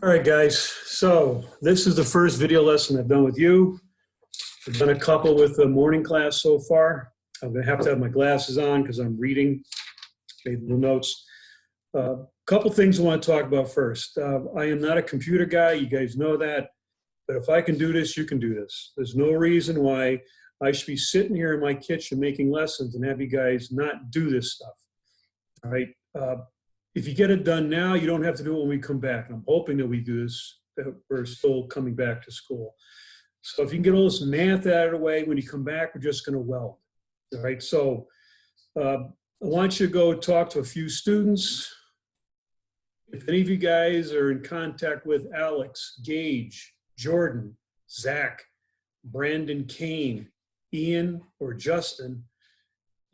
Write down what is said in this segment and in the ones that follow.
All right, guys. So this is the first video lesson I've done with you. I've done a couple with the morning class so far. I'm going to have my glasses on because I'm reading, made little notes. Couple things I want to talk about first. I am not a computer guy. You guys know that. But if I can do this, you can do this. There's no reason why I should be sitting here in my kitchen making lessons and have you guys not do this stuff. All right. If you get it done now, you don't have to do it when we come back. And I'm hoping that we do this, that we're still coming back to school. So if you can get all this math out of the way, when you come back, we're just going to weld. All right. So I want you to go talk to a few students. If any of you guys are in contact with Alex, Gage, Jordan, Zach, Brandon Kane, Ian, or Justin,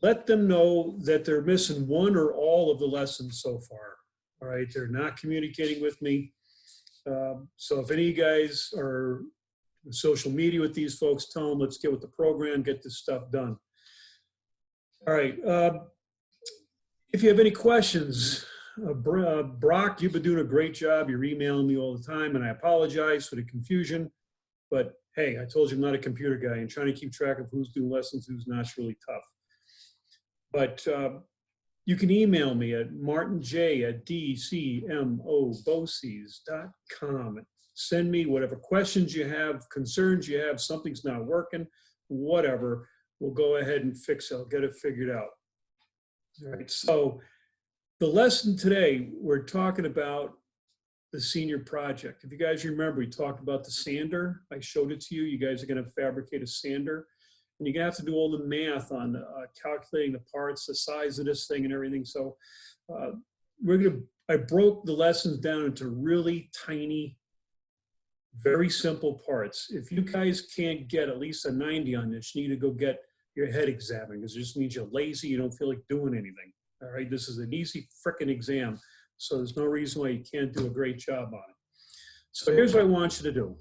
let them know that they're missing one or all of the lessons so far. All right, they're not communicating with me. So if any of you guys are on social media with these folks, tell them, let's get with the program, get this stuff done. All right, if you have any questions, Brock, you've been doing a great job. You're emailing me all the time, and I apologize for the confusion. But hey, I told you I'm not a computer guy, and trying to keep track of who's doing lessons, who's not, is really tough. But you can email me at martinj@dcmoboses.com. Send me whatever questions you have, concerns you have, something's not working, whatever. We'll go ahead and fix it. I'll get it figured out. All right, so the lesson today, we're talking about the senior project. If you guys remember, we talked about the sander. I showed it to you. You guys are going to fabricate a sander. And you're going to have to do all the math on calculating the parts, the size of this thing and everything. So I broke the lessons down into really tiny, very simple parts. If you guys can't get at least a 90 on this, you need to go get your head examined, because it just means you're lazy, you don't feel like doing anything. All right, this is an easy frickin' exam. So there's no reason why you can't do a great job on it. So here's what I want you to do.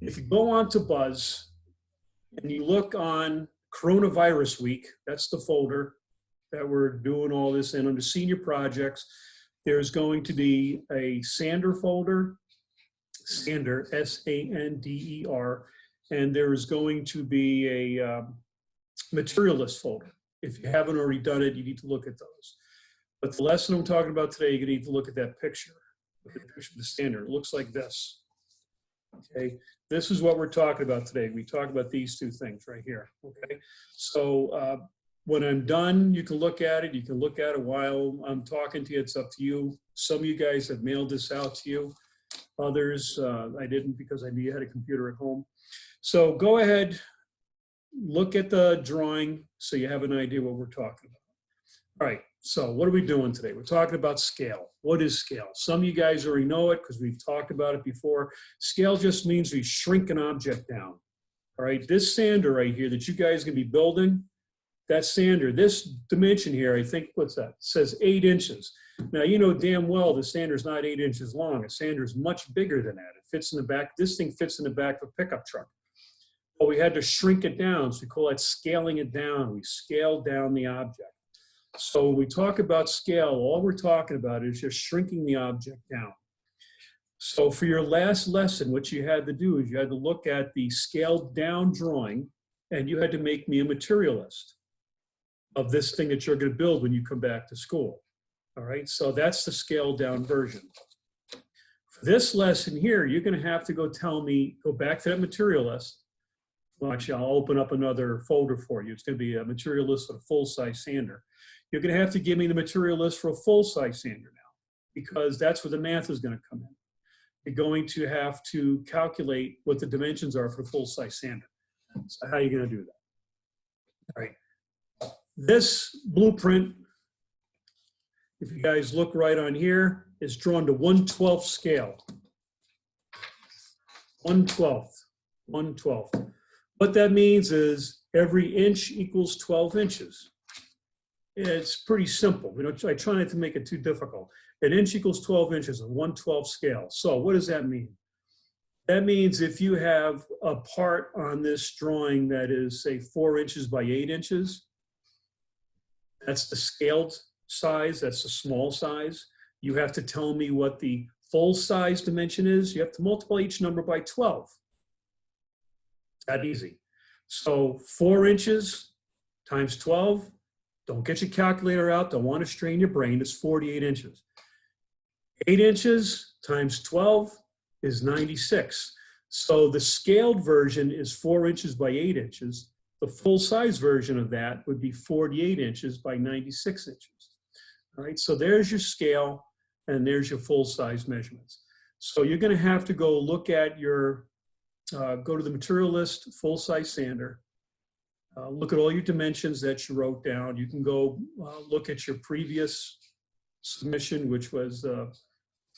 If you go on to Buzz, and you look on Coronavirus Week, that's the folder that we're doing all this in. Under senior projects, there's going to be a sander folder, sander, S-A-N-D-E-R, and there's going to be a material list folder. If you haven't already done it, you need to look at those. But the lesson I'm talking about today, you're gonna need to look at that picture. Look at the picture of the sander. It looks like this. Okay, this is what we're talking about today. We talk about these two things right here. Okay, so when I'm done, you can look at it. You can look at it while I'm talking to you. It's up to you. Some of you guys have mailed this out to you. Others, I didn't, because I knew you had a computer at home. So go ahead, look at the drawing so you have an idea what we're talking about. All right, so what are we doing today? We're talking about scale. What is scale? Some of you guys already know it because we've talked about it before. Scale just means we shrink an object down. All right, this sander right here that you guys are gonna be building, that sander, this dimension here, I think, what's that? It says 8 inches. Now, you know damn well the sander's not 8 inches long. A sander is much bigger than that. It fits in the back. This thing fits in the back of a pickup truck. But we had to shrink it down, so we call that scaling it down. We scaled down the object. So when we talk about scale, all we're talking about is just shrinking the object down. So for your last lesson, what you had to do is you had to look at the scaled down drawing, and you had to make me a material list of this thing that you're going to build when you come back to school. All right, so that's the scaled down version. For this lesson here, you're going to have to go back to that material list. Well, actually, I'll open up another folder for you. It's going to be a material list for a full-size sander. You're going to have to give me the material list for a full-size sander now, because that's where the math is going to come in. You're going to have to calculate what the dimensions are for a full-size sander. So how are you going to do that? All right. This blueprint, if you guys look right on here, is drawn to 1/12 scale. 1/12. 1/12. What that means is every inch equals 12 inches. It's pretty simple. I try not to make it too difficult. An inch equals 12 inches, a 1/12 scale. So what does that mean? That means if you have a part on this drawing that is, say, 4 inches by 8 inches, that's the scaled size, that's the small size. You have to tell me what the full size dimension is, you have to multiply each number by 12. That easy. So 4 inches times 12, don't get your calculator out, don't want to strain your brain, it's 48 inches. 8 inches times 12 is 96. So the scaled version is 4 inches by 8 inches. The full-size version of that would be 48 inches by 96 inches. All right, so there's your scale, and there's your full-size measurements. So you're going to have to go look at your, go to the material list, full-size sander, look at all your dimensions that you wrote down. You can go look at your previous submission, which was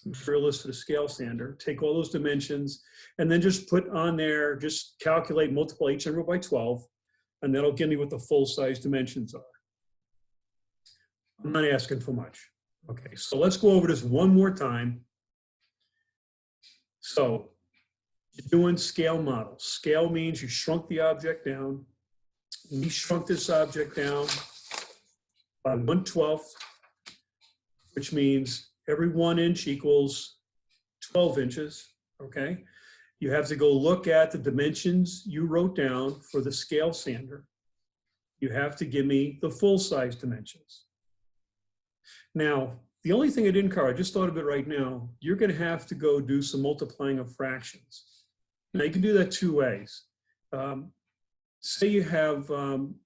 material list for the scale sander, take all those dimensions, and then just put on there, just calculate, multiply each number by 12, and that'll give me what the full-size dimensions are. I'm not asking for much. Okay, so let's go over this one more time. So you're doing scale models. Scale means you shrunk the object down. We shrunk this object down by 1/12, which means every 1 inch equals 12 inches, okay? You have to go look at the dimensions you wrote down for the scale sander. You have to give me the full-size dimensions. Now, the only thing I didn't cover, I just thought of it right now, you're gonna have to go do some multiplying of fractions. Now, you can do that 2 ways. Say you have 10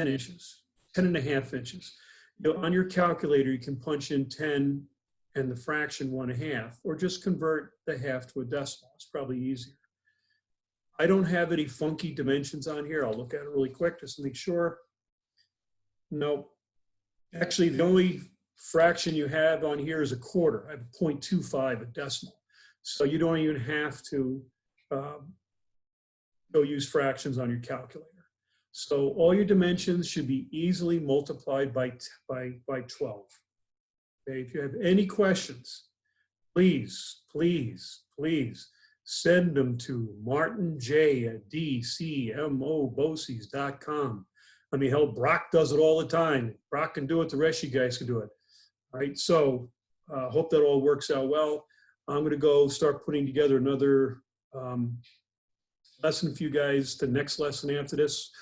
inches, 10.5 inches. You know, on your calculator, you can punch in 10 and the fraction 1/2, or just convert the half to a decimal. It's probably easier. I don't have any funky dimensions on here. I'll look at it really quick just to make sure. No, actually the only fraction you have on here is a quarter. I have 0.25, a decimal. So you don't even have to go use fractions on your calculator. So all your dimensions should be easily multiplied by 12. Okay, if you have any questions, please, please, please send them to martinj@dcmobosies.com. I mean, hell, Brock does it all the time. Brock can do it, the rest of you guys can do it. All right, so hope that all works out well. I'm gonna go start putting together another lesson for you guys, the next lesson after this.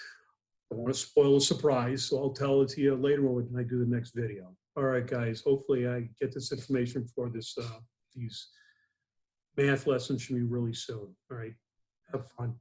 I don't want to spoil a surprise, so I'll tell it to you later when I do the next video. All right, guys, hopefully I get this information for this, these math lessons from you really soon. All right, have fun.